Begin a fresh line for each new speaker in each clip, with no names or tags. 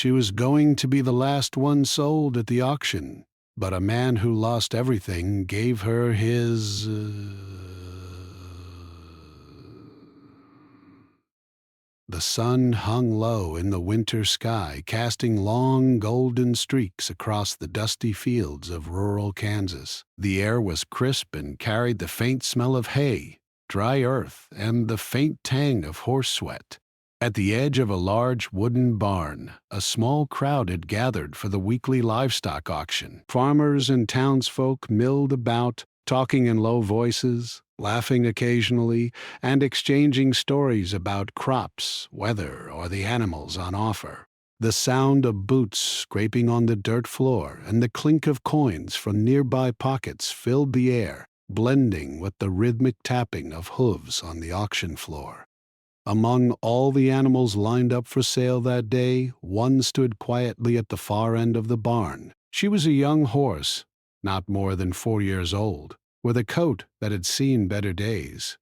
She was going to be the last one sold at the auction, but a man who lost everything gave her his... The sun hung low in the winter sky, casting long golden streaks across the dusty fields of rural Kansas. The air was crisp and carried the faint smell of hay, dry earth, and the faint tang of horse sweat. At the edge of a large wooden barn, a small crowd had gathered for the weekly livestock auction. Farmers and townsfolk milled about, talking in low voices, laughing occasionally, and exchanging stories about crops, weather, or the animals on offer. The sound of boots scraping on the dirt floor and the clink of coins from nearby pockets filled the air, blending with the rhythmic tapping of hooves on the auction floor. Among all the animals lined up for sale that day, one stood quietly at the far end of the barn. She was a young horse, not more than 4 years old, with a coat that had seen better days.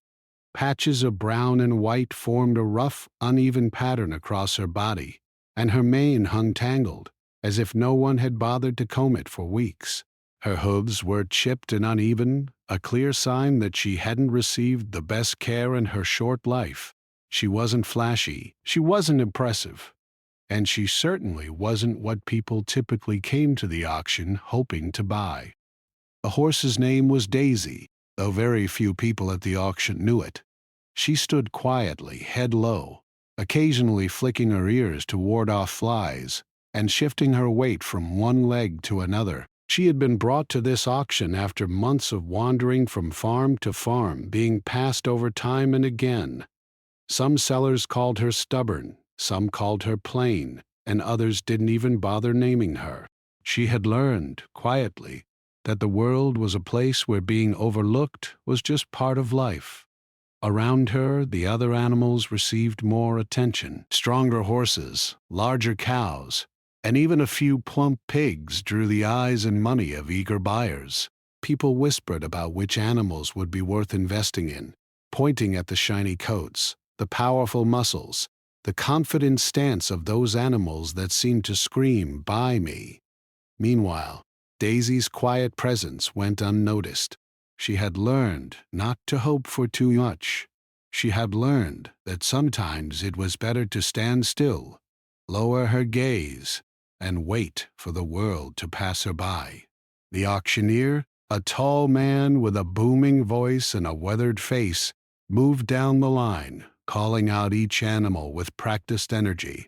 Patches of brown and white formed a rough, uneven pattern across her body, and her mane hung tangled, as if no one had bothered to comb it for weeks. Her hooves were chipped and uneven, a clear sign that she hadn't received the best care in her short life. She wasn't flashy, she wasn't impressive, and she certainly wasn't what people typically came to the auction hoping to buy. The horse's name was Daisy, though very few people at the auction knew it. She stood quietly, head low, occasionally flicking her ears to ward off flies, and shifting her weight from one leg to another. She had been brought to this auction after months of wandering from farm to farm, being passed over time and again. Some sellers called her stubborn, some called her plain, and others didn't even bother naming her. She had learned, quietly, that the world was a place where being overlooked was just part of life. Around her, the other animals received more attention. Stronger horses, larger cows, and even a few plump pigs drew the eyes and money of eager buyers. People whispered about which animals would be worth investing in, pointing at the shiny coats, the powerful muscles, the confident stance of those animals that seemed to scream, "Buy me." Meanwhile, Daisy's quiet presence went unnoticed. She had learned not to hope for too much. She had learned that sometimes it was better to stand still, lower her gaze, and wait for the world to pass her by. The auctioneer, a tall man with a booming voice and a weathered face, moved down the line, calling out each animal with practiced energy.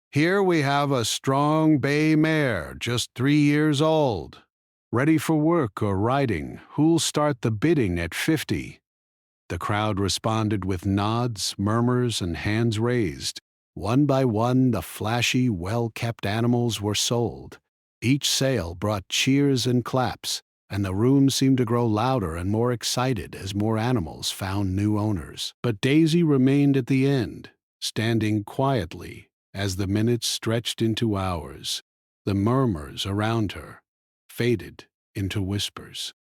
"Here we have a strong bay mare, just 3 years old. Ready for work or riding, who'll start the bidding at 50? The crowd responded with nods, murmurs, and hands raised. One by one, the flashy, well-kept animals were sold. Each sale brought cheers and claps, and the room seemed to grow louder and more excited as more animals found new owners. But Daisy remained at the end, standing quietly as the minutes stretched into hours. The murmurs around her faded into whispers.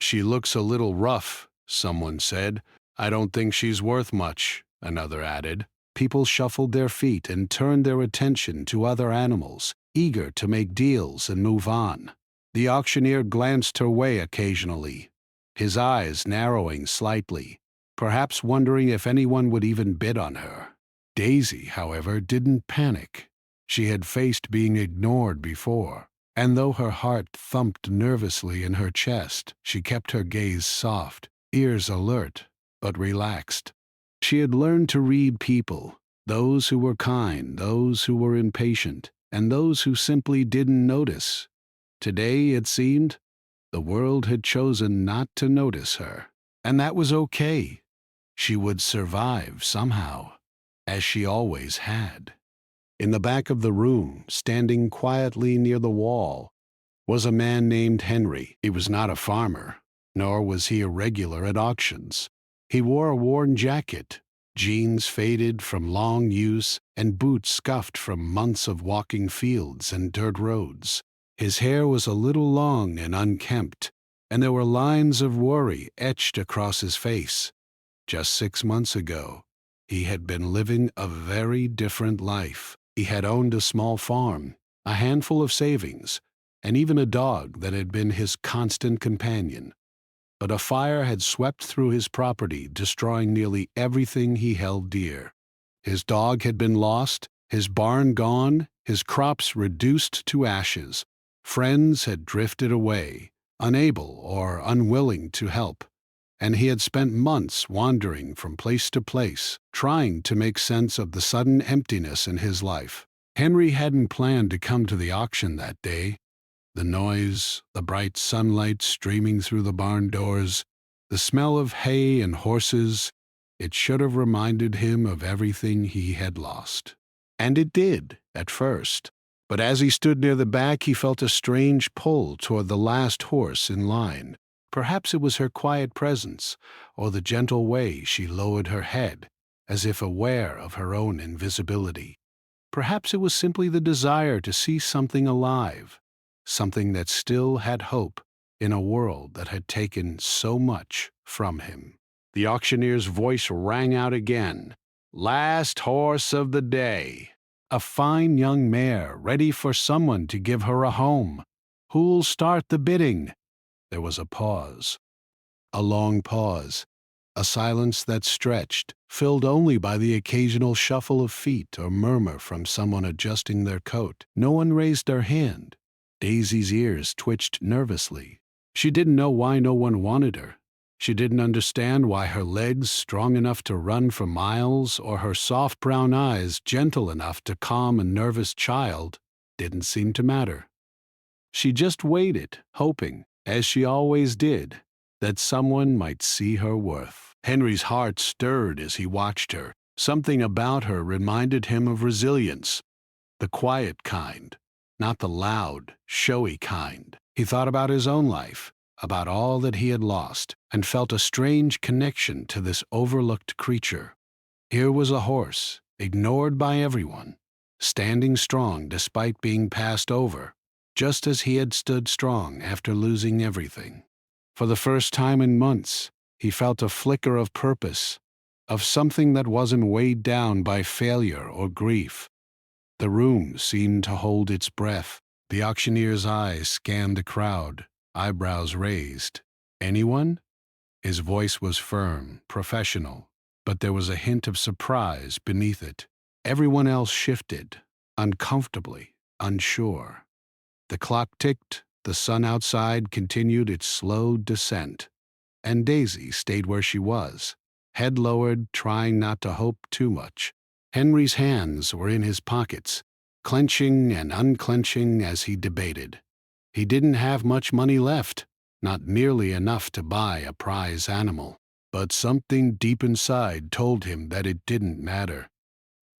"She looks a little rough," someone said. "I don't think she's worth much," another added. People shuffled their feet and turned their attention to other animals, eager to make deals and move on. The auctioneer glanced her way occasionally, his eyes narrowing slightly, perhaps wondering if anyone would even bid on her. Daisy, however, didn't panic. She had faced being ignored before, and though her heart thumped nervously in her chest, she kept her gaze soft, ears alert, but relaxed. She had learned to read people, those who were kind, those who were impatient, and those who simply didn't notice. Today, it seemed, the world had chosen not to notice her, and that was okay. She would survive somehow, as she always had. In the back of the room, standing quietly near the wall, was a man named Henry. He was not a farmer, nor was he a regular at auctions. He wore a worn jacket, jeans faded from long use, and boots scuffed from months of walking fields and dirt roads. His hair was a little long and unkempt, and there were lines of worry etched across his face. Just 6 months ago, he had been living a very different life. He had owned a small farm, a handful of savings, and even a dog that had been his constant companion. But a fire had swept through his property, destroying nearly everything he held dear. His dog had been lost, his barn gone, his crops reduced to ashes. Friends had drifted away, unable or unwilling to help, and he had spent months wandering from place to place, trying to make sense of the sudden emptiness in his life. Henry hadn't planned to come to the auction that day. The noise, the bright sunlight streaming through the barn doors, the smell of hay and horses, it should have reminded him of everything he had lost. And it did, at first. But as he stood near the back, he felt a strange pull toward the last horse in line. Perhaps it was her quiet presence, or the gentle way she lowered her head, as if aware of her own invisibility. Perhaps it was simply the desire to see something alive, something that still had hope in a world that had taken so much from him. The auctioneer's voice rang out again. Last horse of the day. A fine young mare, ready for someone to give her a home. Who'll start the bidding? There was a pause. A long pause. A silence that stretched, filled only by the occasional shuffle of feet or murmur from someone adjusting their coat. No one raised their hand. Daisy's ears twitched nervously. She didn't know why no one wanted her. She didn't understand why her legs, strong enough to run for miles, or her soft brown eyes, gentle enough to calm a nervous child, didn't seem to matter. She just waited, hoping, as she always did, that someone might see her worth. Henry's heart stirred as he watched her. Something about her reminded him of resilience, the quiet kind, not the loud, showy kind. He thought about his own life, about all that he had lost, and felt a strange connection to this overlooked creature. Here was a horse, ignored by everyone, standing strong despite being passed over, just as he had stood strong after losing everything. For the first time in months, he felt a flicker of purpose, of something that wasn't weighed down by failure or grief. The room seemed to hold its breath. The auctioneer's eyes scanned the crowd, eyebrows raised. Anyone? His voice was firm, professional, but there was a hint of surprise beneath it. Everyone else shifted, uncomfortably, unsure. The clock ticked, the sun outside continued its slow descent, and Daisy stayed where she was, head lowered, trying not to hope too much. Henry's hands were in his pockets, clenching and unclenching as he debated. He didn't have much money left, not nearly enough to buy a prize animal. But something deep inside told him that it didn't matter.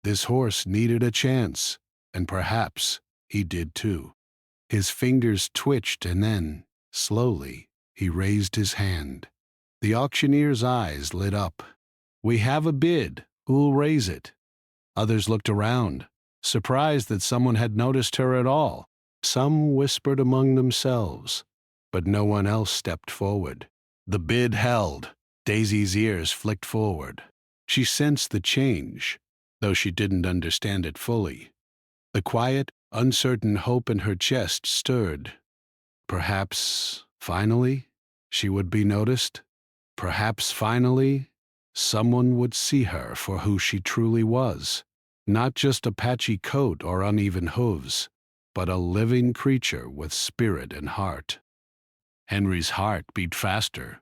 This horse needed a chance, and perhaps he did too. His fingers twitched and then, slowly, he raised his hand. The auctioneer's eyes lit up. "We have a bid. Who'll raise it?" Others looked around, surprised that someone had noticed her at all. Some whispered among themselves, but no one else stepped forward. The bid held. Daisy's ears flicked forward. She sensed the change, though she didn't understand it fully. The quiet, uncertain hope in her chest stirred. Perhaps, finally, she would be noticed. Perhaps, finally, someone would see her for who she truly was. Not just a patchy coat or uneven hooves, but a living creature with spirit and heart. Henry's heart beat faster.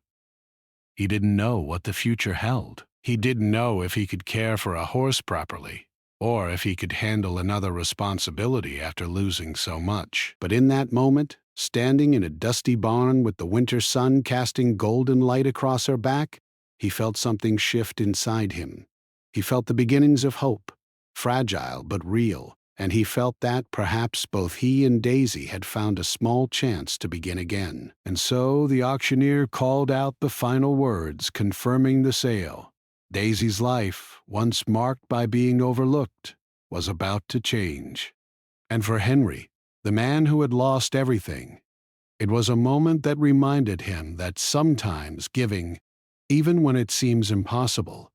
He didn't know what the future held. He didn't know if he could care for a horse properly, or if he could handle another responsibility after losing so much. But in that moment, standing in a dusty barn with the winter sun casting golden light across her back, he felt something shift inside him. He felt the beginnings of hope, fragile but real, and he felt that perhaps both he and Daisy had found a small chance to begin again. And so the auctioneer called out the final words confirming the sale. Daisy's life, once marked by being overlooked, was about to change. And for Henry, the man who had lost everything, it was a moment that reminded him that sometimes giving, even when it seems impossible,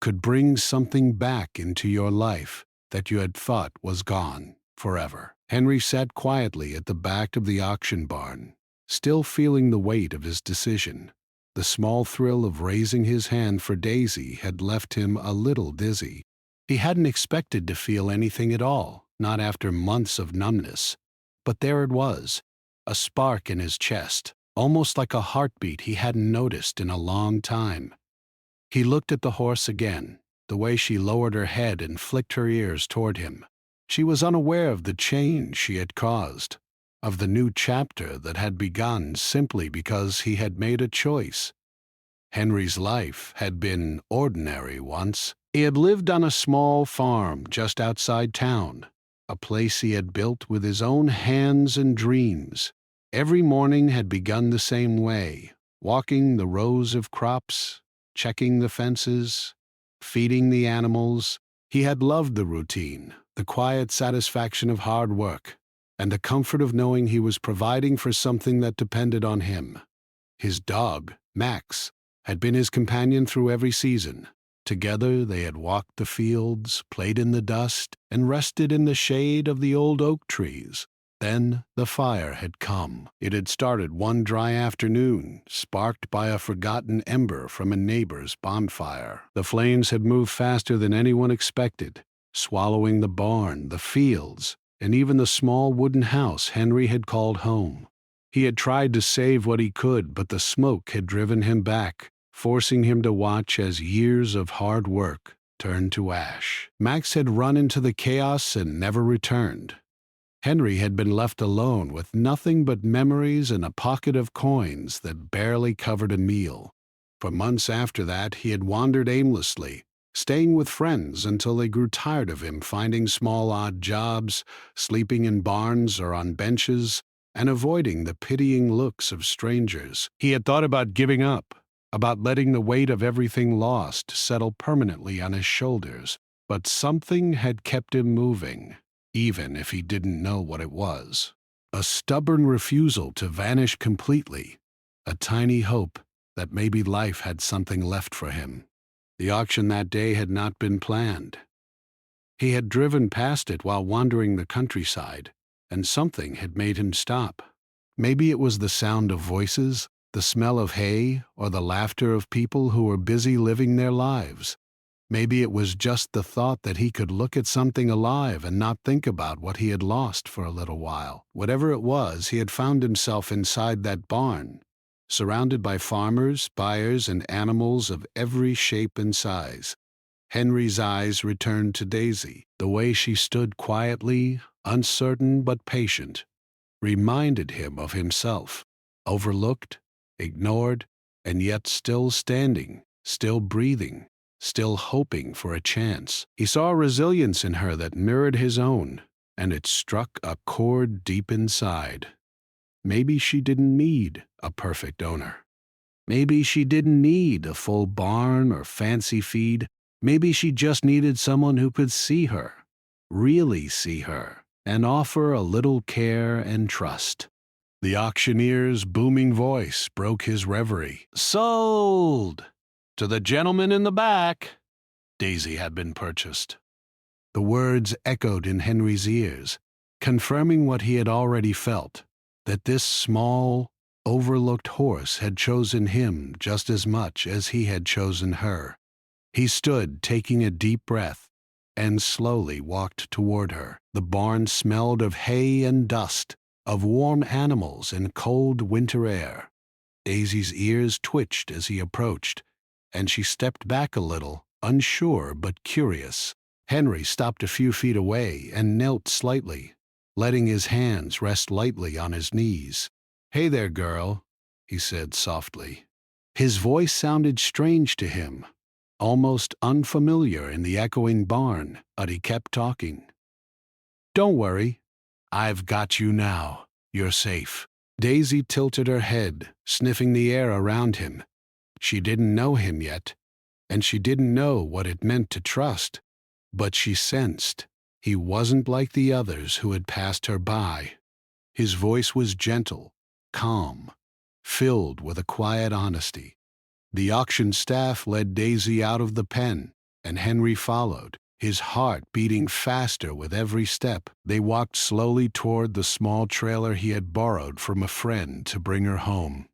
could bring something back into your life that you had thought was gone forever. Henry sat quietly at the back of the auction barn, still feeling the weight of his decision. The small thrill of raising his hand for Daisy had left him a little dizzy. He hadn't expected to feel anything at all, not after months of numbness. But there it was, a spark in his chest, almost like a heartbeat he hadn't noticed in a long time. He looked at the horse again, the way she lowered her head and flicked her ears toward him. She was unaware of the change she had caused, of the new chapter that had begun simply because he had made a choice. Henry's life had been ordinary once. He had lived on a small farm just outside town, a place he had built with his own hands and dreams. Every morning had begun the same way, walking the rows of crops, checking the fences, feeding the animals. He had loved the routine, the quiet satisfaction of hard work, and the comfort of knowing he was providing for something that depended on him. His dog, Max, had been his companion through every season. Together they had walked the fields, played in the dust, and rested in the shade of the old oak trees. Then the fire had come. It had started one dry afternoon, sparked by a forgotten ember from a neighbor's bonfire. The flames had moved faster than anyone expected, swallowing the barn, the fields, and even the small wooden house Henry had called home. He had tried to save what he could, but the smoke had driven him back, forcing him to watch as years of hard work turned to ash. Max had run into the chaos and never returned. Henry had been left alone with nothing but memories and a pocket of coins that barely covered a meal. For months after that, he had wandered aimlessly, staying with friends until they grew tired of him, finding small odd jobs, sleeping in barns or on benches, and avoiding the pitying looks of strangers. He had thought about giving up, about letting the weight of everything lost settle permanently on his shoulders, but something had kept him moving, even if he didn't know what it was. A stubborn refusal to vanish completely, a tiny hope that maybe life had something left for him. The auction that day had not been planned. He had driven past it while wandering the countryside, and something had made him stop. Maybe it was the sound of voices, the smell of hay, or the laughter of people who were busy living their lives. Maybe it was just the thought that he could look at something alive and not think about what he had lost for a little while. Whatever it was, he had found himself inside that barn, surrounded by farmers, buyers, and animals of every shape and size. Henry's eyes returned to Daisy. The way she stood quietly, uncertain but patient, reminded him of himself, overlooked, ignored, and yet still standing, still breathing, still hoping for a chance. He saw a resilience in her that mirrored his own, and it struck a chord deep inside. Maybe she didn't need a perfect owner. Maybe she didn't need a full barn or fancy feed. Maybe she just needed someone who could see her, really see her, and offer a little care and trust. The auctioneer's booming voice broke his reverie. "Sold! To the gentleman in the back." Daisy had been purchased. The words echoed in Henry's ears, confirming what he had already felt, that this small, overlooked horse had chosen him just as much as he had chosen her. He stood, taking a deep breath, and slowly walked toward her. The barn smelled of hay and dust, of warm animals and cold winter air. Daisy's ears twitched as he approached, and she stepped back a little, unsure but curious. Henry stopped a few feet away and knelt slightly, letting his hands rest lightly on his knees. "Hey there, girl," he said softly. His voice sounded strange to him, almost unfamiliar in the echoing barn, but he kept talking. "Don't worry. I've got you now. You're safe." Daisy tilted her head, sniffing the air around him. She didn't know him yet, and she didn't know what it meant to trust, but she sensed he wasn't like the others who had passed her by. His voice was gentle, calm, filled with a quiet honesty. The auction staff led Daisy out of the pen, and Henry followed, his heart beating faster with every step. They walked slowly toward the small trailer he had borrowed from a friend to bring her home.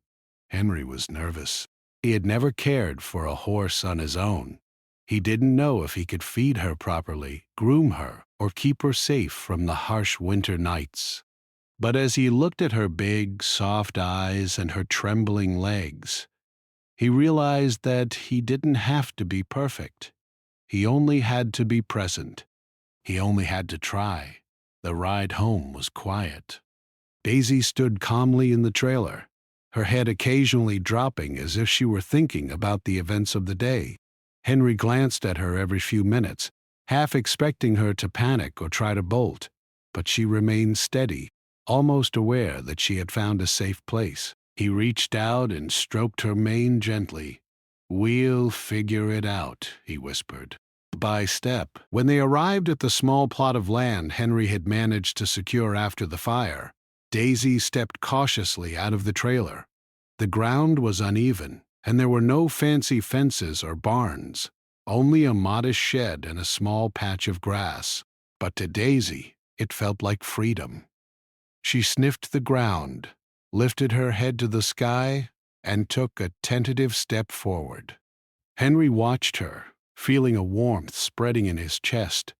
Henry was nervous. He had never cared for a horse on his own. He didn't know if he could feed her properly, groom her, or keep her safe from the harsh winter nights. But as he looked at her big, soft eyes and her trembling legs, he realized that he didn't have to be perfect. He only had to be present. He only had to try. The ride home was quiet. Daisy stood calmly in the trailer, her head occasionally dropping as if she were thinking about the events of the day. Henry glanced at her every few minutes, half expecting her to panic or try to bolt, but she remained steady, almost aware that she had found a safe place. He reached out and stroked her mane gently. "We'll figure it out," he whispered. By step, when they arrived at the small plot of land Henry had managed to secure after the fire, Daisy stepped cautiously out of the trailer. The ground was uneven, and there were no fancy fences or barns, only a modest shed and a small patch of grass. But to Daisy, it felt like freedom. She sniffed the ground, lifted her head to the sky, and took a tentative step forward. Henry watched her, feeling a warmth spreading in his chest,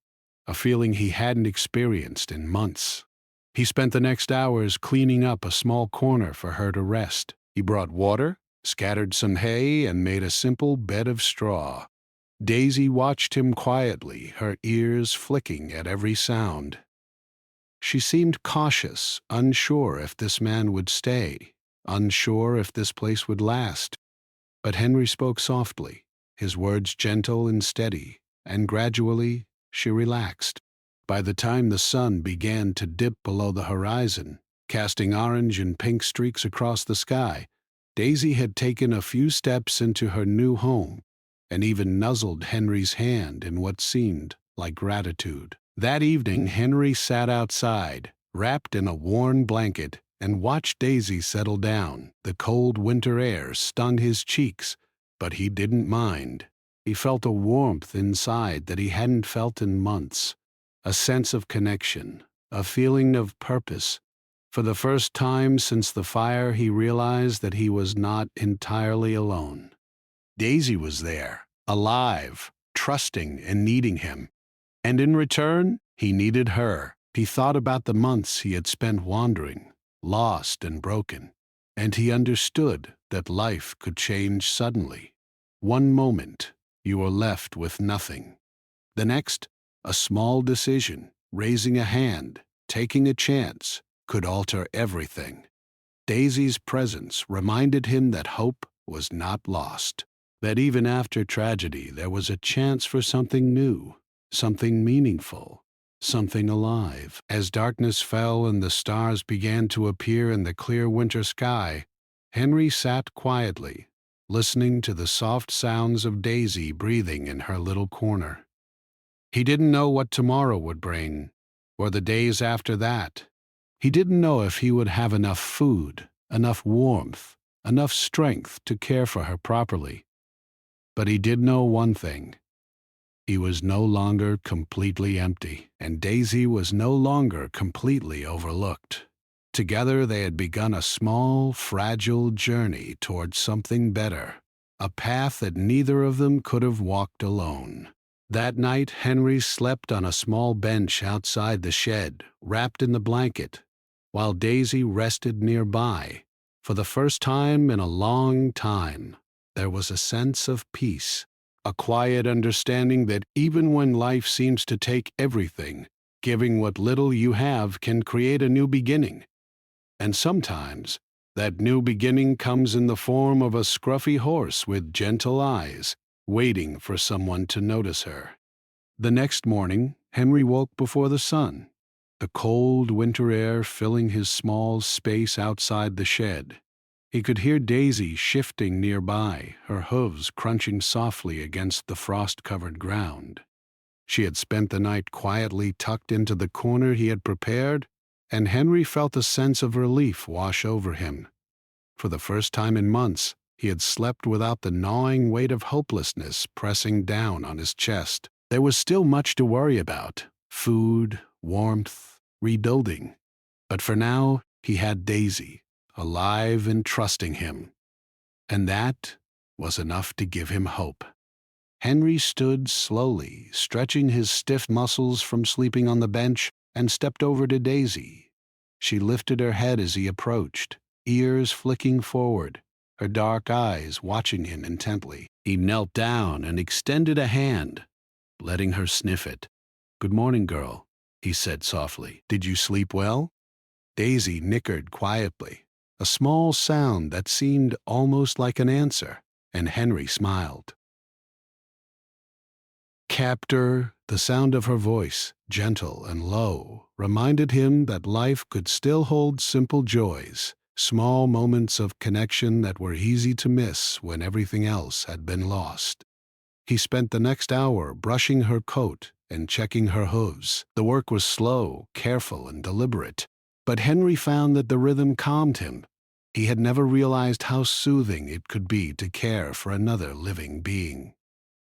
a feeling he hadn't experienced in months. He spent the next hours cleaning up a small corner for her to rest. He brought water, scattered some hay, and made a simple bed of straw. Daisy watched him quietly, her ears flicking at every sound. She seemed cautious, unsure if this man would stay, unsure if this place would last. But Henry spoke softly, his words gentle and steady, and gradually she relaxed. By the time the sun began to dip below the horizon, casting orange and pink streaks across the sky, Daisy had taken a few steps into her new home, and even nuzzled Henry's hand in what seemed like gratitude. That evening Henry sat outside, wrapped in a worn blanket, and watched Daisy settle down. The cold winter air stung his cheeks, but he didn't mind. He felt a warmth inside that he hadn't felt in months, a sense of connection, a feeling of purpose. For the first time since the fire, he realized that he was not entirely alone. Daisy was there, alive, trusting and needing him. And in return, he needed her. He thought about the months he had spent wandering, lost and broken, and he understood that life could change suddenly. One moment, you were left with nothing. The next, a small decision, raising a hand, taking a chance, could alter everything. Daisy's presence reminded him that hope was not lost, that even after tragedy there was a chance for something new, something meaningful, something alive. As darkness fell and the stars began to appear in the clear winter sky, Henry sat quietly, listening to the soft sounds of Daisy breathing in her little corner. He didn't know what tomorrow would bring, or the days after that. He didn't know if he would have enough food, enough warmth, enough strength to care for her properly. But he did know one thing. He was no longer completely empty, and Daisy was no longer completely overlooked. Together they had begun a small, fragile journey towards something better, a path that neither of them could have walked alone. That night, Henry slept on a small bench outside the shed, wrapped in the blanket, while Daisy rested nearby. For the first time in a long time, there was a sense of peace, a quiet understanding that even when life seems to take everything, giving what little you have can create a new beginning. And sometimes, that new beginning comes in the form of a scruffy horse with gentle eyes, waiting for someone to notice her. The next morning, Henry woke before the sun, the cold winter air filling his small space outside the shed. He could hear Daisy shifting nearby, her hooves crunching softly against the frost-covered ground. She had spent the night quietly tucked into the corner he had prepared, and Henry felt a sense of relief wash over him. For the first time in months, he had slept without the gnawing weight of hopelessness pressing down on his chest. There was still much to worry about: food, warmth, rebuilding. But for now, he had Daisy, alive and trusting him. And that was enough to give him hope. Henry stood slowly, stretching his stiff muscles from sleeping on the bench, and stepped over to Daisy. She lifted her head as he approached, ears flicking forward, her dark eyes watching him intently. He knelt down and extended a hand, letting her sniff it. "Good morning, girl," he said softly. "Did you sleep well?" Daisy nickered quietly, a small sound that seemed almost like an answer, and Henry smiled. Captor, the sound of her voice, gentle and low, reminded him that life could still hold simple joys, small moments of connection that were easy to miss when everything else had been lost. He spent the next hour brushing her coat and checking her hooves. The work was slow, careful, and deliberate, but Henry found that the rhythm calmed him. He had never realized how soothing it could be to care for another living being.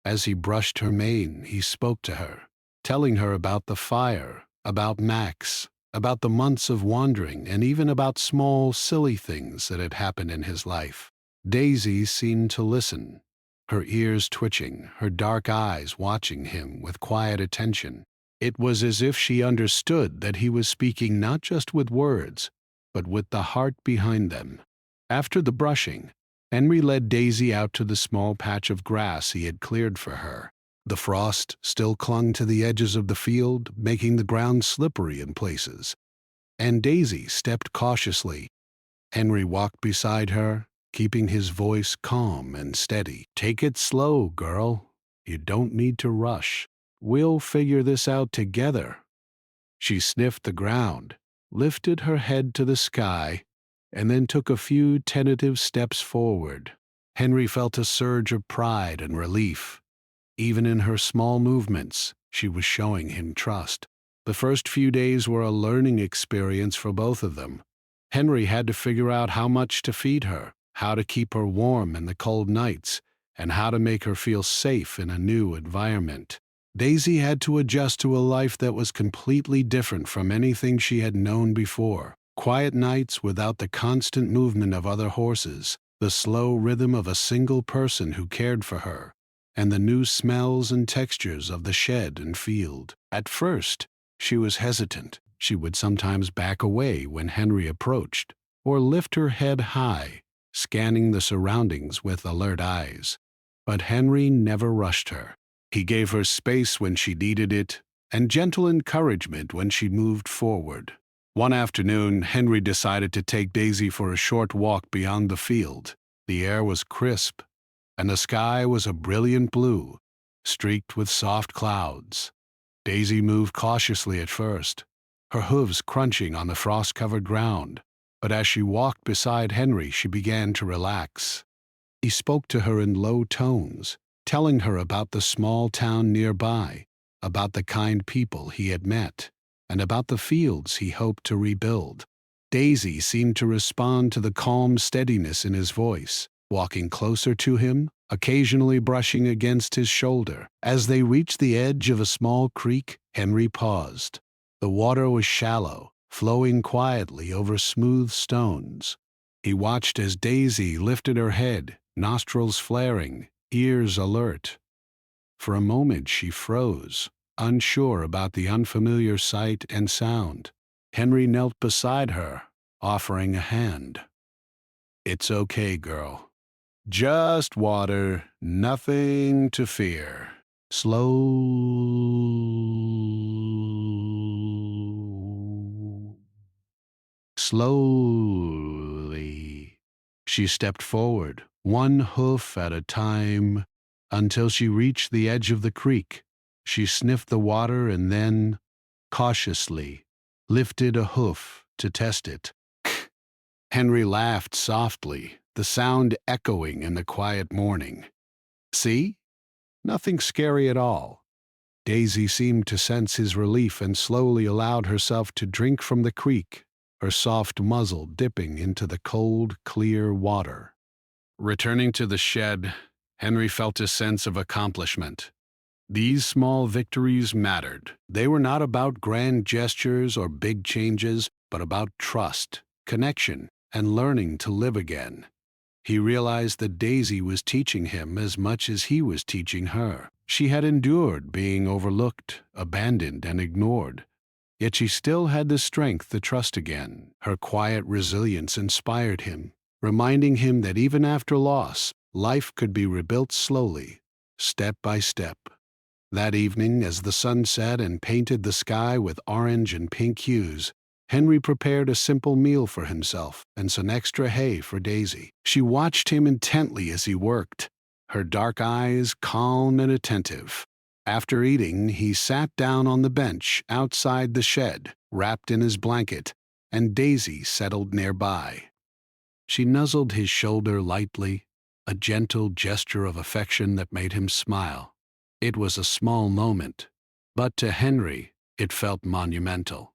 As he brushed her mane, he spoke to her, telling her about the fire, about Max, about the months of wandering, and even about small, silly things that had happened in his life. Daisy seemed to listen, her ears twitching, her dark eyes watching him with quiet attention. It was as if she understood that he was speaking not just with words, but with the heart behind them. After the brushing, Henry led Daisy out to the small patch of grass he had cleared for her. The frost still clung to the edges of the field, making the ground slippery in places, and Daisy stepped cautiously. Henry walked beside her, keeping his voice calm and steady. "Take it slow, girl. You don't need to rush. We'll figure this out together." She sniffed the ground, lifted her head to the sky, and then took a few tentative steps forward. Henry felt a surge of pride and relief. Even in her small movements, she was showing him trust. The first few days were a learning experience for both of them. Henry had to figure out how much to feed her, how to keep her warm in the cold nights, and how to make her feel safe in a new environment. Daisy had to adjust to a life that was completely different from anything she had known before. Quiet nights without the constant movement of other horses, the slow rhythm of a single person who cared for her, and the new smells and textures of the shed and field. At first, she was hesitant. She would sometimes back away when Henry approached, or lift her head high, scanning the surroundings with alert eyes. But Henry never rushed her. He gave her space when she needed it, and gentle encouragement when she moved forward. One afternoon, Henry decided to take Daisy for a short walk beyond the field. The air was crisp, and the sky was a brilliant blue, streaked with soft clouds. Daisy moved cautiously at first, her hooves crunching on the frost-covered ground, but as she walked beside Henry, she began to relax. He spoke to her in low tones, telling her about the small town nearby, about the kind people he had met, and about the fields he hoped to rebuild. Daisy seemed to respond to the calm steadiness in his voice, walking closer to him, occasionally brushing against his shoulder. As they reached the edge of a small creek, Henry paused. The water was shallow, flowing quietly over smooth stones. He watched as Daisy lifted her head, nostrils flaring, ears alert. For a moment she froze, unsure about the unfamiliar sight and sound. Henry knelt beside her, offering a hand. "It's okay, girl. Just water, nothing to fear." Slowly, she stepped forward, one hoof at a time, until she reached the edge of the creek. She sniffed the water and then, cautiously, lifted a hoof to test it. Henry laughed softly, the sound echoing in the quiet morning. "See? Nothing scary at all." Daisy seemed to sense his relief and slowly allowed herself to drink from the creek, her soft muzzle dipping into the cold, clear water. Returning to the shed, Henry felt a sense of accomplishment. These small victories mattered. They were not about grand gestures or big changes, but about trust, connection, and learning to live again. He realized that Daisy was teaching him as much as he was teaching her. She had endured being overlooked, abandoned, and ignored. Yet she still had the strength to trust again. Her quiet resilience inspired him, reminding him that even after loss, life could be rebuilt slowly, step by step. That evening, as the sun set and painted the sky with orange and pink hues, Henry prepared a simple meal for himself and some extra hay for Daisy. She watched him intently as he worked, her dark eyes calm and attentive. After eating, he sat down on the bench outside the shed, wrapped in his blanket, and Daisy settled nearby. She nuzzled his shoulder lightly, a gentle gesture of affection that made him smile. It was a small moment, but to Henry it felt monumental.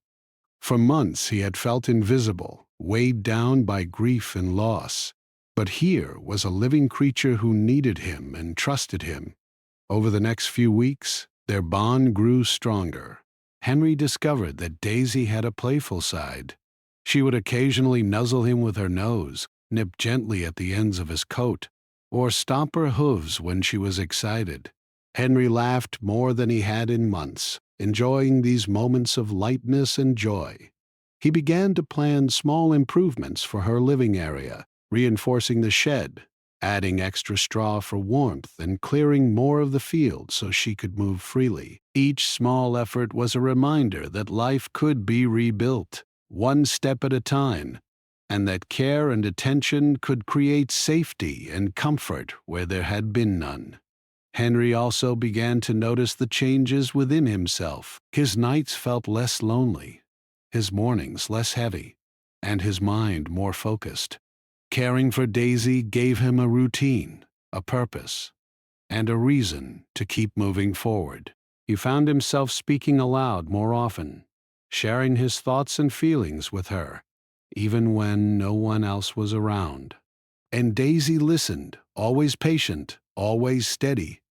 For months he had felt invisible, weighed down by grief and loss. But here was a living creature who needed him and trusted him. Over the next few weeks, their bond grew stronger. Henry discovered that Daisy had a playful side. She would occasionally nuzzle him with her nose, nip gently at the ends of his coat, or stomp her hooves when she was excited. Henry laughed more than he had in months, enjoying these moments of lightness and joy. He began to plan small improvements for her living area, reinforcing the shed, adding extra straw for warmth, and clearing more of the field so she could move freely. Each small effort was a reminder that life could be rebuilt, one step at a time, and that care and attention could create safety and comfort where there had been none. Henry also began to notice the changes within himself. His nights felt less lonely, his mornings less heavy, and his mind more focused. Caring for Daisy gave him a routine, a purpose, and a reason to keep moving forward. He found himself speaking aloud more often, sharing his thoughts and feelings with her, even when no one else was around. And Daisy listened, always patient, always steady,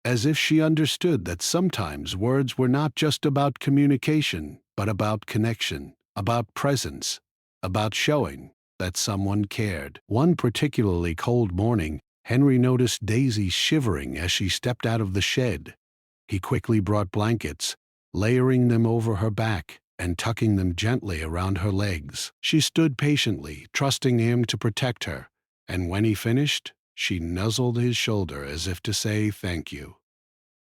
as if she understood that sometimes words were not just about communication, but about connection, about presence, about showing that someone cared. One particularly cold morning, Henry noticed Daisy shivering as she stepped out of the shed. He quickly brought blankets, layering them over her back and tucking them gently around her legs. She stood patiently, trusting him to protect her, and when he finished, she nuzzled his shoulder as if to say thank you.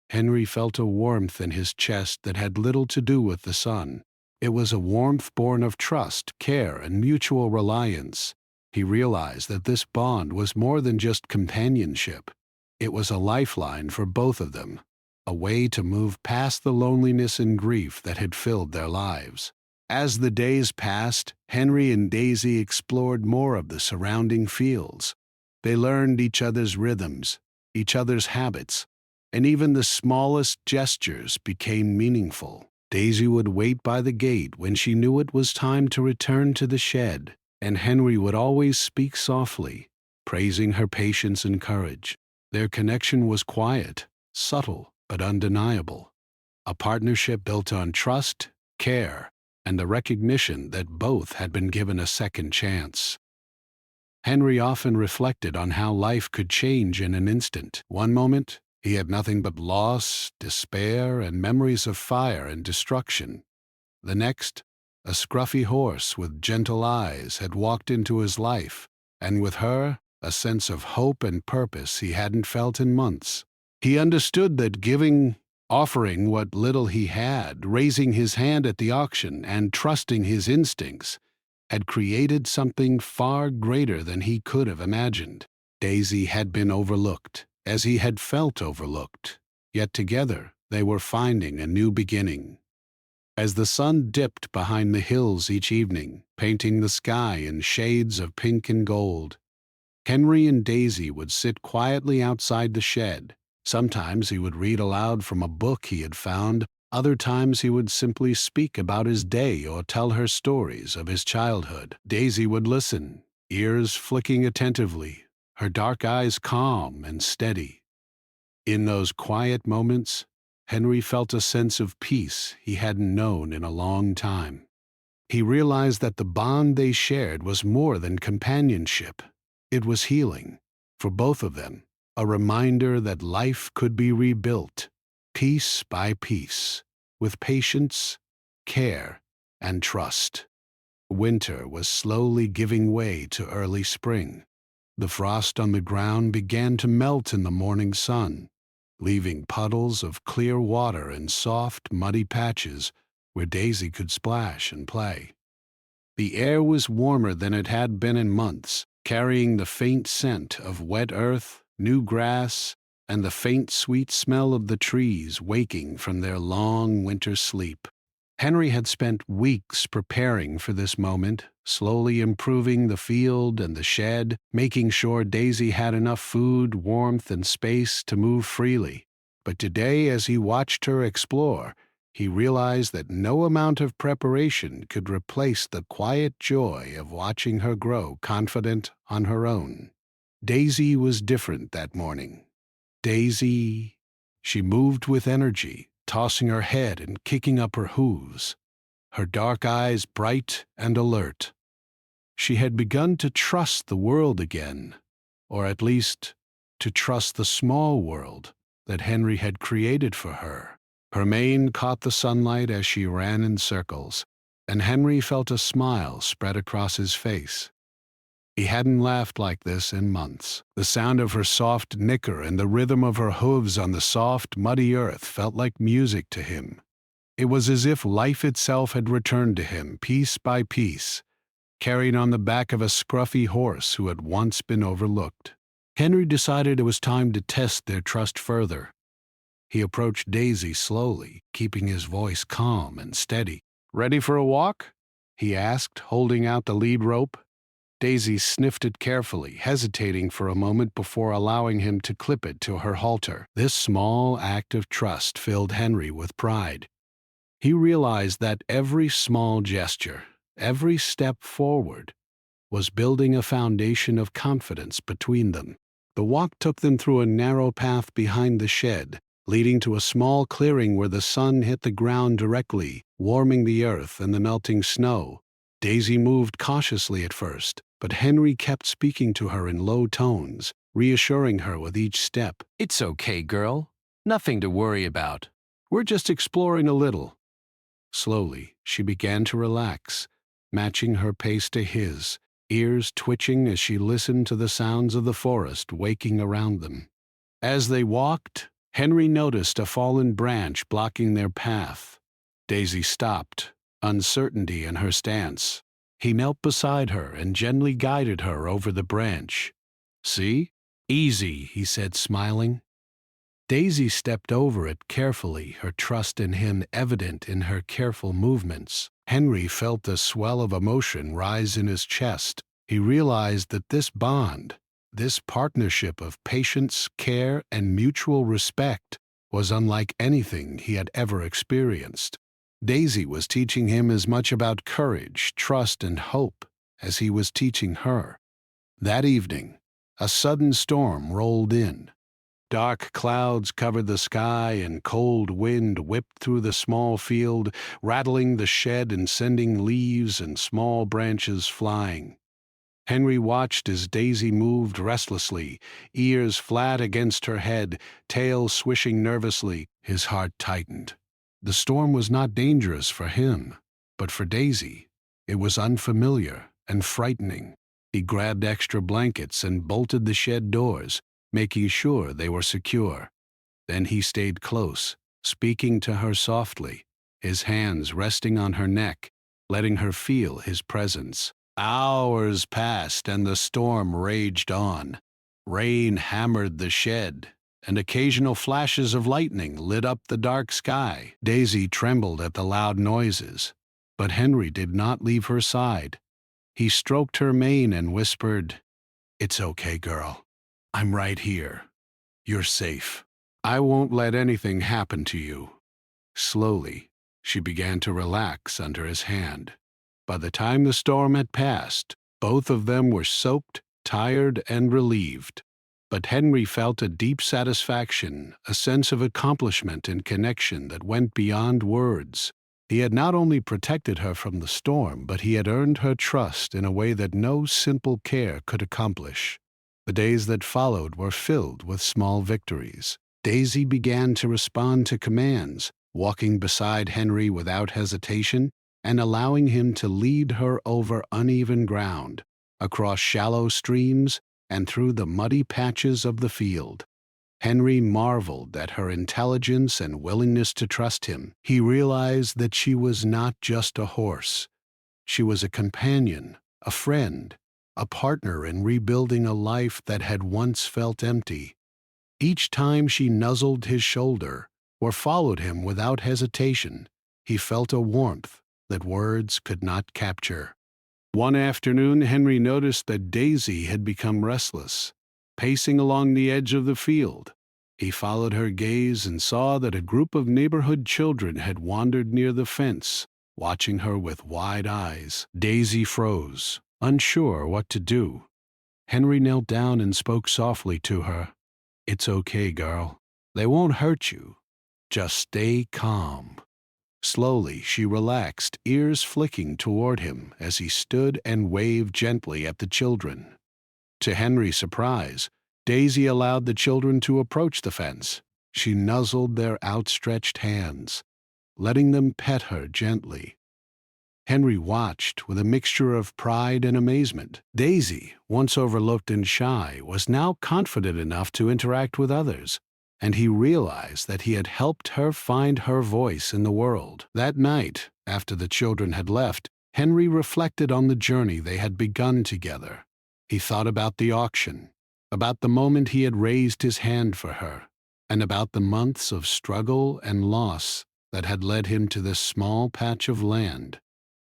Henry felt a warmth in his chest that had little to do with the sun. It was a warmth born of trust, care, and mutual reliance. He realized that this bond was more than just companionship. It was a lifeline for both of them, a way to move past the loneliness and grief that had filled their lives. As the days passed, Henry and Daisy explored more of the surrounding fields. They learned each other's rhythms, each other's habits, and even the smallest gestures became meaningful. Daisy would wait by the gate when she knew it was time to return to the shed, and Henry would always speak softly, praising her patience and courage. Their connection was quiet, subtle, but undeniable. A partnership built on trust, care, and the recognition that both had been given a second chance. Henry often reflected on how life could change in an instant. One moment, he had nothing but loss, despair, and memories of fire and destruction. The next, a scruffy horse with gentle eyes had walked into his life, and with her, a sense of hope and purpose he hadn't felt in months. He understood that giving, offering what little he had, raising his hand at the auction, and trusting his instincts had created something far greater than he could have imagined. Daisy had been overlooked, as he had felt overlooked, yet together they were finding a new beginning. As the sun dipped behind the hills each evening, painting the sky in shades of pink and gold, Henry and Daisy would sit quietly outside the shed. Sometimes he would read aloud from a book he had found. Other times he would simply speak about his day or tell her stories of his childhood. Daisy would listen, ears flicking attentively, her dark eyes calm and steady. In those quiet moments, Henry felt a sense of peace he hadn't known in a long time. He realized that the bond they shared was more than companionship. It was healing, for both of them, a reminder that life could be rebuilt, piece by piece, with patience, care, and trust. Winter was slowly giving way to early spring. The frost on the ground began to melt in the morning sun, leaving puddles of clear water in soft, muddy patches where Daisy could splash and play. The air was warmer than it had been in months, carrying the faint scent of wet earth, new grass, and the faint sweet smell of the trees waking from their long winter sleep. Henry had spent weeks preparing for this moment, slowly improving the field and the shed, making sure Daisy had enough food, warmth, and space to move freely. But today, as he watched her explore, he realized that no amount of preparation could replace the quiet joy of watching her grow confident on her own. Daisy was different that morning. Daisy. She moved with energy, tossing her head and kicking up her hooves, her dark eyes bright and alert. She had begun to trust the world again, or at least to trust the small world that Henry had created for her. Her mane caught the sunlight as she ran in circles, and Henry felt a smile spread across his face. He hadn't laughed like this in months. The sound of her soft nicker and the rhythm of her hooves on the soft, muddy earth felt like music to him. It was as if life itself had returned to him, piece by piece, carried on the back of a scruffy horse who had once been overlooked. Henry decided it was time to test their trust further. He approached Daisy slowly, keeping his voice calm and steady. "Ready for a walk?" he asked, holding out the lead rope. Daisy sniffed it carefully, hesitating for a moment before allowing him to clip it to her halter. This small act of trust filled Henry with pride. He realized that every small gesture, every step forward, was building a foundation of confidence between them. The walk took them through a narrow path behind the shed, leading to a small clearing where the sun hit the ground directly, warming the earth and the melting snow. Daisy moved cautiously at first, but Henry kept speaking to her in low tones, reassuring her with each step. "It's okay, girl. Nothing to worry about. We're just exploring a little." Slowly, she began to relax, matching her pace to his, ears twitching as she listened to the sounds of the forest waking around them. As they walked, Henry noticed a fallen branch blocking their path. Daisy stopped, uncertainty in her stance. He knelt beside her and gently guided her over the branch. "See? Easy," he said, smiling. Daisy stepped over it carefully, her trust in him evident in her careful movements. Henry felt a swell of emotion rise in his chest. He realized that this bond, this partnership of patience, care, and mutual respect, was unlike anything he had ever experienced. Daisy was teaching him as much about courage, trust, and hope as he was teaching her. That evening, a sudden storm rolled in. Dark clouds covered the sky and cold wind whipped through the small field, rattling the shed and sending leaves and small branches flying. Henry watched as Daisy moved restlessly, ears flat against her head, tail swishing nervously. His heart tightened. The storm was not dangerous for him, but for Daisy, it was unfamiliar and frightening. He grabbed extra blankets and bolted the shed doors, making sure they were secure. Then he stayed close, speaking to her softly, his hands resting on her neck, letting her feel his presence. Hours passed and the storm raged on. Rain hammered the shed, and occasional flashes of lightning lit up the dark sky. Daisy trembled at the loud noises, but Henry did not leave her side. He stroked her mane and whispered, "It's okay, girl. I'm right here. You're safe. I won't let anything happen to you." Slowly, she began to relax under his hand. By the time the storm had passed, both of them were soaked, tired, and relieved. But Henry felt a deep satisfaction, a sense of accomplishment and connection that went beyond words. He had not only protected her from the storm, but he had earned her trust in a way that no simple care could accomplish. The days that followed were filled with small victories. Daisy began to respond to commands, walking beside Henry without hesitation and allowing him to lead her over uneven ground, across shallow streams, and through the muddy patches of the field. Henry marveled at her intelligence and willingness to trust him. He realized that she was not just a horse. She was a companion, a friend, a partner in rebuilding a life that had once felt empty. Each time she nuzzled his shoulder or followed him without hesitation, he felt a warmth that words could not capture. One afternoon, Henry noticed that Daisy had become restless, pacing along the edge of the field. He followed her gaze and saw that a group of neighborhood children had wandered near the fence, watching her with wide eyes. Daisy froze, unsure what to do. Henry knelt down and spoke softly to her. "It's okay, girl. They won't hurt you. Just stay calm." Slowly she relaxed, ears flicking toward him as he stood and waved gently at the children. To Henry's surprise, Daisy allowed the children to approach the fence. She nuzzled their outstretched hands, letting them pet her gently. Henry watched with a mixture of pride and amazement. Daisy, once overlooked and shy, was now confident enough to interact with others, and he realized that he had helped her find her voice in the world. That night, after the children had left, Henry reflected on the journey they had begun together. He thought about the auction, about the moment he had raised his hand for her, and about the months of struggle and loss that had led him to this small patch of land.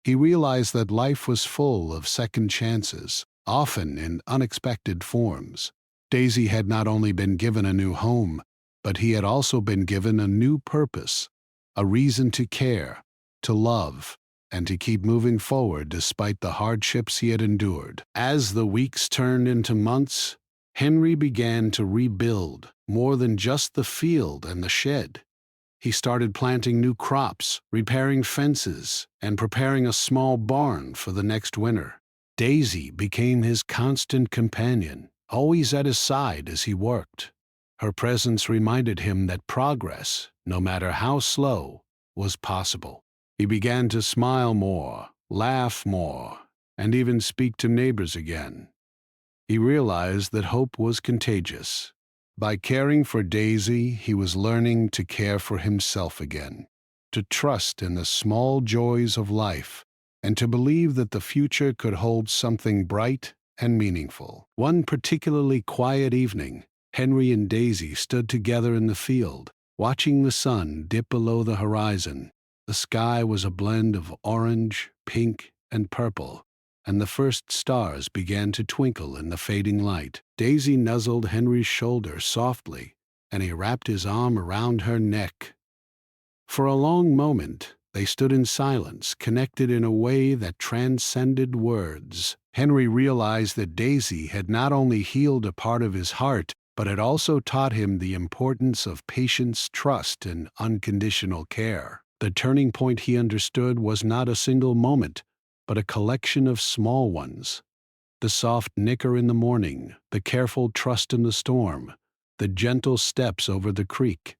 He realized that life was full of second chances, often in unexpected forms. Daisy had not only been given a new home, but he had also been given a new purpose, a reason to care, to love, and to keep moving forward despite the hardships he had endured. As the weeks turned into months, Henry began to rebuild more than just the field and the shed. He started planting new crops, repairing fences, and preparing a small barn for the next winter. Daisy became his constant companion, always at his side as he worked. Her presence reminded him that progress, no matter how slow, was possible. He began to smile more, laugh more, and even speak to neighbors again. He realized that hope was contagious. By caring for Daisy, he was learning to care for himself again, to trust in the small joys of life, and to believe that the future could hold something bright and meaningful. One particularly quiet evening, Henry and Daisy stood together in the field, watching the sun dip below the horizon. The sky was a blend of orange, pink, and purple, and the first stars began to twinkle in the fading light. Daisy nuzzled Henry's shoulder softly, and he wrapped his arm around her neck. For a long moment, they stood in silence, connected in a way that transcended words. Henry realized that Daisy had not only healed a part of his heart, but had also taught him the importance of patience, trust, and unconditional care. The turning point, he understood, was not a single moment, but a collection of small ones. The soft nicker in the morning, the careful trust in the storm, the gentle steps over the creek,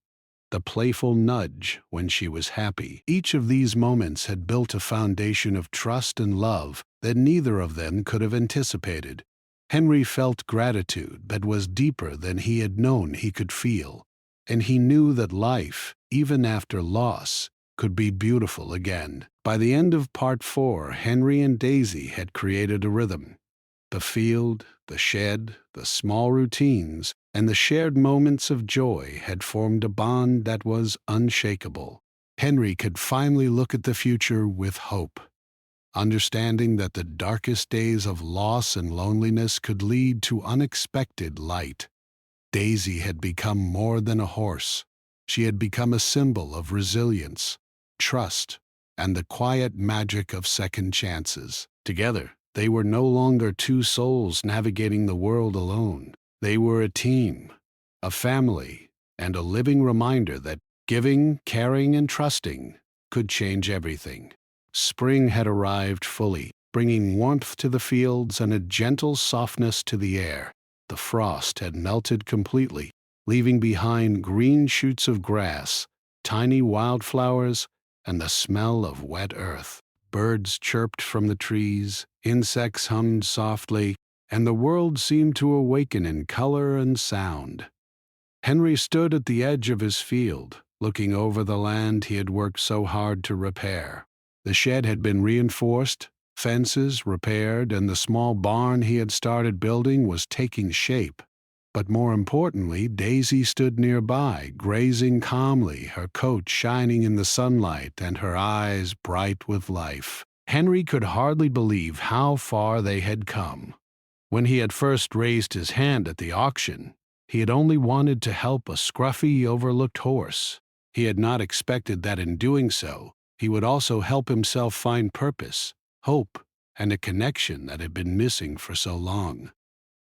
the playful nudge when she was happy. Each of these moments had built a foundation of trust and love that neither of them could have anticipated. Henry felt gratitude that was deeper than he had known he could feel, and he knew that life, even after loss, could be beautiful again. By the end of part 4, Henry and Daisy had created a rhythm. The field, the shed, the small routines, and the shared moments of joy had formed a bond that was unshakable. Henry could finally look at the future with hope, understanding that the darkest days of loss and loneliness could lead to unexpected light. Daisy had become more than a horse. She had become a symbol of resilience, trust, and the quiet magic of second chances. Together, they were no longer two souls navigating the world alone. They were a team, a family, and a living reminder that giving, caring, and trusting could change everything. Spring had arrived fully, bringing warmth to the fields and a gentle softness to the air. The frost had melted completely, leaving behind green shoots of grass, tiny wildflowers, and the smell of wet earth. Birds chirped from the trees, insects hummed softly, and the world seemed to awaken in color and sound. Henry stood at the edge of his field, looking over the land he had worked so hard to repair. The shed had been reinforced, fences repaired, and the small barn he had started building was taking shape. But more importantly, Daisy stood nearby, grazing calmly, her coat shining in the sunlight and her eyes bright with life. Henry could hardly believe how far they had come. When he had first raised his hand at the auction, he had only wanted to help a scruffy, overlooked horse. He had not expected that in doing so, he would also help himself find purpose, hope, and a connection that had been missing for so long.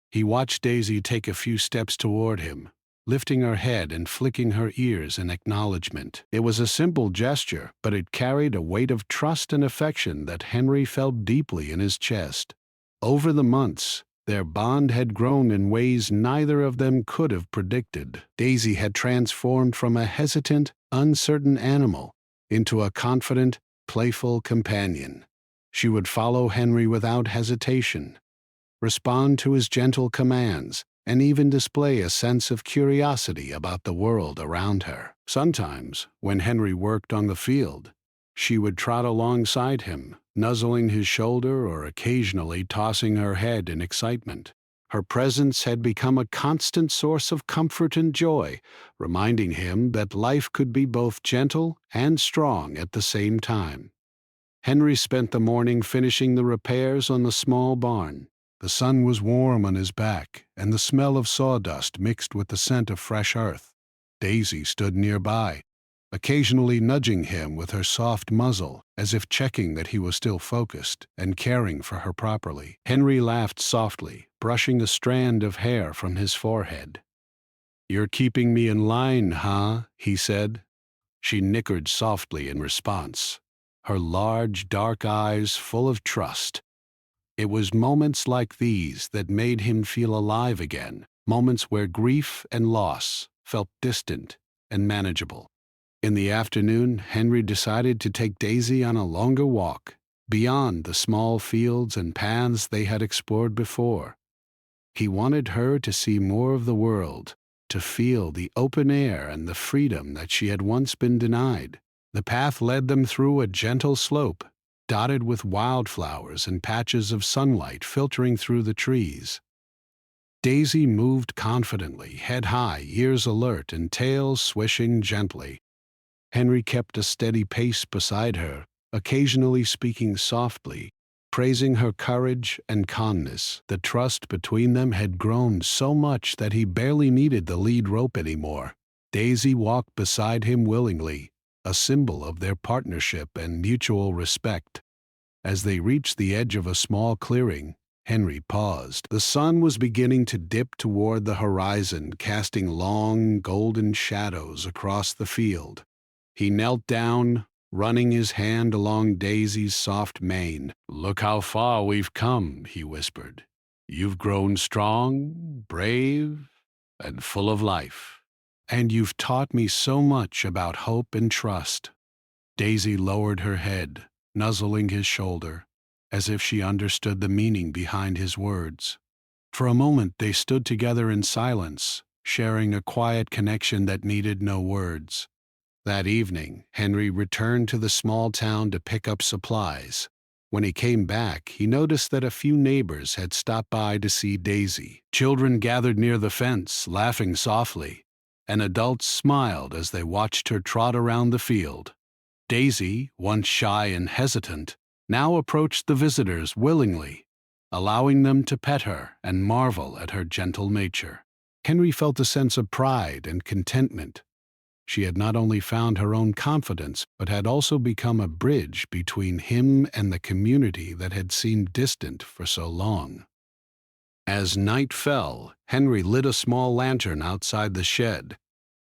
He watched Daisy take a few steps toward him, lifting her head and flicking her ears in acknowledgement. It was a simple gesture, but it carried a weight of trust and affection that Henry felt deeply in his chest. Over the months, their bond had grown in ways neither of them could have predicted. Daisy had transformed from a hesitant, uncertain animal into a confident, playful companion. She would follow Henry without hesitation, respond to his gentle commands, and even display a sense of curiosity about the world around her. Sometimes, when Henry worked on the field, she would trot alongside him, nuzzling his shoulder or occasionally tossing her head in excitement. Her presence had become a constant source of comfort and joy, reminding him that life could be both gentle and strong at the same time. Henry spent the morning finishing the repairs on the small barn. The sun was warm on his back, and the smell of sawdust mixed with the scent of fresh earth. Daisy stood nearby, occasionally nudging him with her soft muzzle, as if checking that he was still focused and caring for her properly. Henry laughed softly, brushing a strand of hair from his forehead. "You're keeping me in line, huh?" he said. She nickered softly in response, her large, dark eyes full of trust. It was moments like these that made him feel alive again, moments where grief and loss felt distant and manageable. In the afternoon, Henry decided to take Daisy on a longer walk, beyond the small fields and paths they had explored before. He wanted her to see more of the world, to feel the open air and the freedom that she had once been denied. The path led them through a gentle slope, dotted with wildflowers and patches of sunlight filtering through the trees. Daisy moved confidently, head high, ears alert, and tail swishing gently. Henry kept a steady pace beside her, occasionally speaking softly, praising her courage and calmness. The trust between them had grown so much that he barely needed the lead rope anymore. Daisy walked beside him willingly, a symbol of their partnership and mutual respect. As they reached the edge of a small clearing, Henry paused. The sun was beginning to dip toward the horizon, casting long, golden shadows across the field. He knelt down, running his hand along Daisy's soft mane. "Look how far we've come," he whispered. "You've grown strong, brave, and full of life. And you've taught me so much about hope and trust." Daisy lowered her head, nuzzling his shoulder, as if she understood the meaning behind his words. For a moment they stood together in silence, sharing a quiet connection that needed no words. That evening, Henry returned to the small town to pick up supplies. When he came back, he noticed that a few neighbors had stopped by to see Daisy. Children gathered near the fence, laughing softly, and adults smiled as they watched her trot around the field. Daisy, once shy and hesitant, now approached the visitors willingly, allowing them to pet her and marvel at her gentle nature. Henry felt a sense of pride and contentment. She had not only found her own confidence, but had also become a bridge between him and the community that had seemed distant for so long. As night fell, Henry lit a small lantern outside the shed.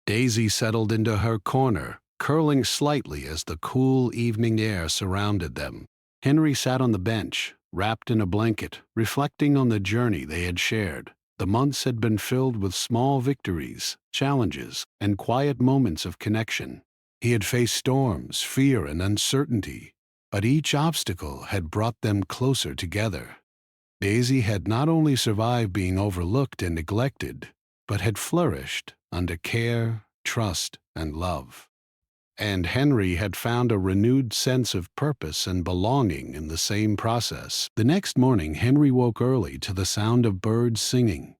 Daisy settled into her corner, curling slightly as the cool evening air surrounded them. Henry sat on the bench, wrapped in a blanket, reflecting on the journey they had shared. The months had been filled with small victories, challenges, and quiet moments of connection. He had faced storms, fear, and uncertainty, but each obstacle had brought them closer together. Daisy had not only survived being overlooked and neglected, but had flourished under care, trust, and love. And Henry had found a renewed sense of purpose and belonging in the same process. The next morning, Henry woke early to the sound of birds singing.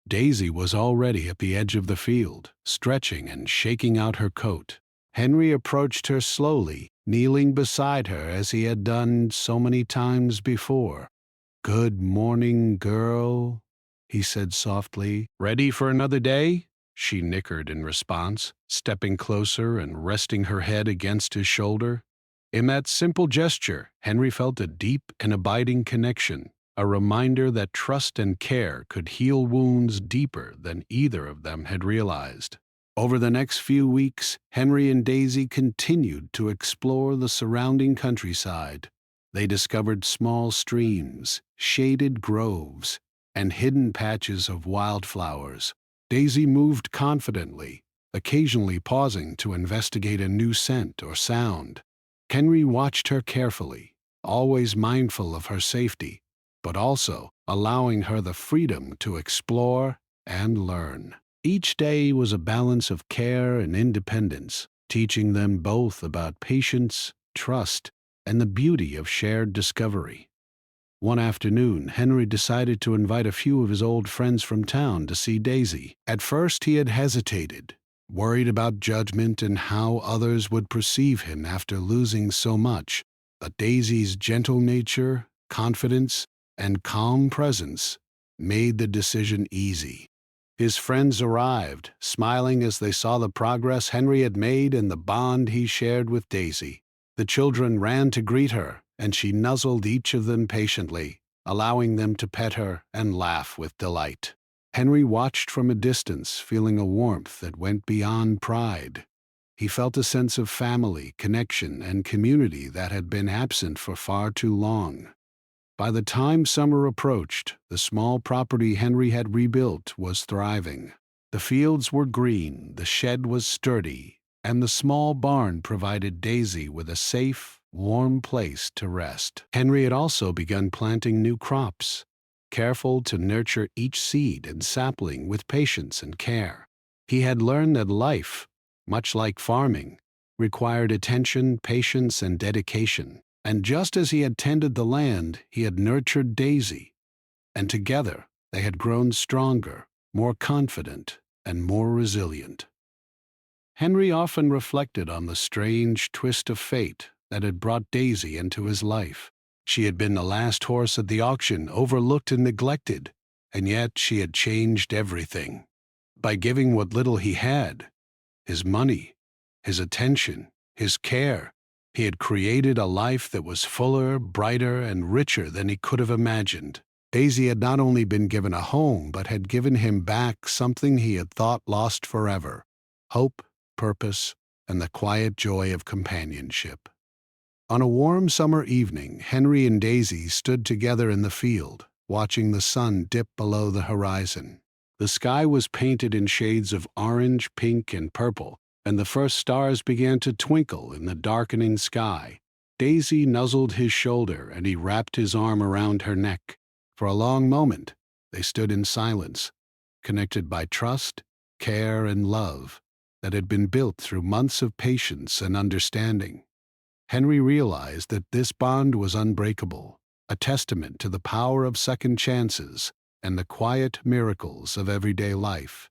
Daisy was already at the edge of the field, stretching and shaking out her coat. Henry approached her slowly, kneeling beside her as he had done so many times before. "Good morning, girl," he said softly. "Ready for another day?" She nickered in response, stepping closer and resting her head against his shoulder. In that simple gesture, Henry felt a deep and abiding connection, a reminder that trust and care could heal wounds deeper than either of them had realized. Over the next few weeks, Henry and Daisy continued to explore the surrounding countryside. They discovered small streams, shaded groves, and hidden patches of wildflowers. Daisy moved confidently, occasionally pausing to investigate a new scent or sound. Henry watched her carefully, always mindful of her safety, but also allowing her the freedom to explore and learn. Each day was a balance of care and independence, teaching them both about patience, trust, and the beauty of shared discovery. One afternoon, Henry decided to invite a few of his old friends from town to see Daisy. At first he had hesitated, worried about judgment and how others would perceive him after losing so much, but Daisy's gentle nature, confidence, and calm presence made the decision easy. His friends arrived, smiling as they saw the progress Henry had made and the bond he shared with Daisy. The children ran to greet her, and she nuzzled each of them patiently, allowing them to pet her and laugh with delight. Henry watched from a distance, feeling a warmth that went beyond pride. He felt a sense of family, connection, and community that had been absent for far too long. By the time summer approached, the small property Henry had rebuilt was thriving. The fields were green, the shed was sturdy, and the small barn provided Daisy with a safe, warm place to rest. Henry had also begun planting new crops, careful to nurture each seed and sapling with patience and care. He had learned that life, much like farming, required attention, patience, and dedication. And just as he had tended the land, he had nurtured Daisy, and together they had grown stronger, more confident, and more resilient. Henry often reflected on the strange twist of fate that had brought Daisy into his life. She had been the last horse at the auction, overlooked and neglected, and yet she had changed everything. By giving what little he had, his money, his attention, his care, he had created a life that was fuller, brighter, and richer than he could have imagined. Daisy had not only been given a home, but had given him back something he had thought lost forever: hope, purpose, and the quiet joy of companionship. On a warm summer evening, Henry and Daisy stood together in the field, watching the sun dip below the horizon. The sky was painted in shades of orange, pink, and purple, and the first stars began to twinkle in the darkening sky. Daisy nuzzled his shoulder, and he wrapped his arm around her neck. For a long moment, they stood in silence, connected by trust, care, and love that had been built through months of patience and understanding. Henry realized that this bond was unbreakable, a testament to the power of second chances and the quiet miracles of everyday life.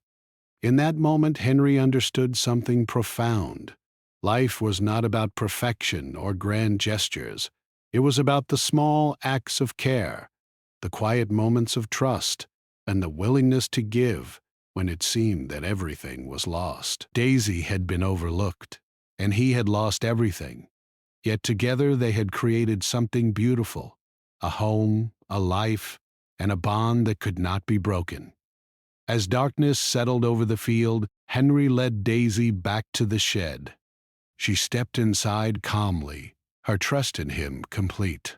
In that moment, Henry understood something profound. Life was not about perfection or grand gestures. It was about the small acts of care, the quiet moments of trust, and the willingness to give when it seemed that everything was lost. Daisy had been overlooked, and he had lost everything. Yet together they had created something beautiful: a home, a life, and a bond that could not be broken. As darkness settled over the field, Henry led Daisy back to the shed. She stepped inside calmly, her trust in him complete.